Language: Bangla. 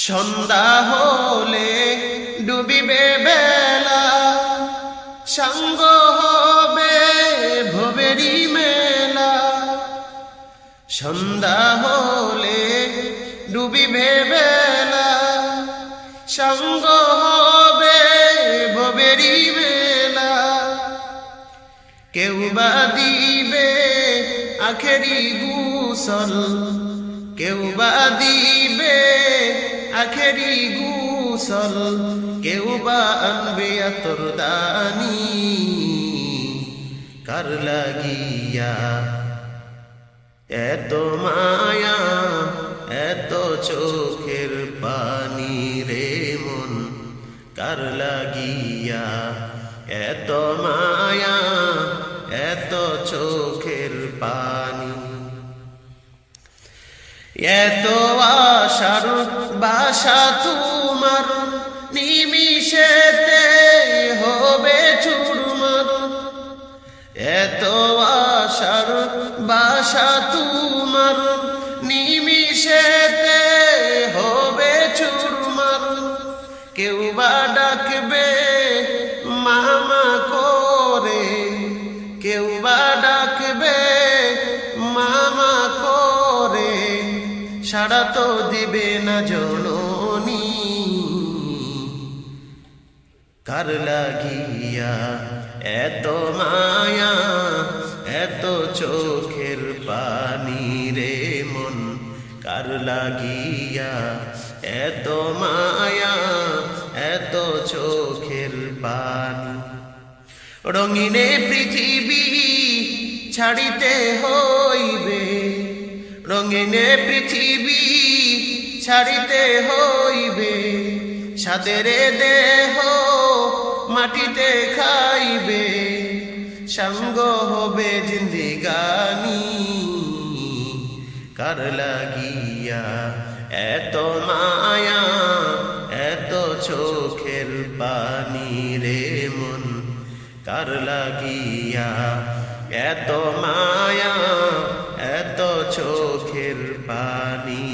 সন্ধ্যা হলে ডুবিবে বেলা, সাঙ্গ হবে ভবেরি মেলা। সন্ধ্যা হলে ডুবিবে বেলা, সাঙ্গ হবে ভবেরি মেলা। কেউ বা দিবে আখেরি গুসল, কেউ বা দিবে আখেরি গুসল, কেউ বা আনবে আতরদানি। কার লাগিয়া এত মায়া, এত চোখের পানি রে মন? কার লাগিয়া এত মায়া, এত চোখের পানি? এত আশার বাসা তোমার, নিমিষেতে হবে চুরমার। এত আশার বাসা তোমার, নিমিষেতে হবে চুরমার। কেউ বা ডাকবে মামা করে, কেউ বা ডাকবে মামা করে, সাড়া তো দিবে না জননী। কার লাগিয়া এত মায়া, এত চোখের পানি রে মন? কার লাগিয়া এত মায়া, এত চোখের পানি? রঙিনে পৃথিবী ছাড়িতে হইবে, রঙিনে পৃথিবী ছাড়িতে হইবে। সাদের দেহ মাটিতে খাইবে, সাঙ্গ হবে জিন্দিগানি। কার লাগিয়া এত মায়া, এত চোখের পানি রে মন? কার লাগিয়া এত মায়া, এত চোখের পানি?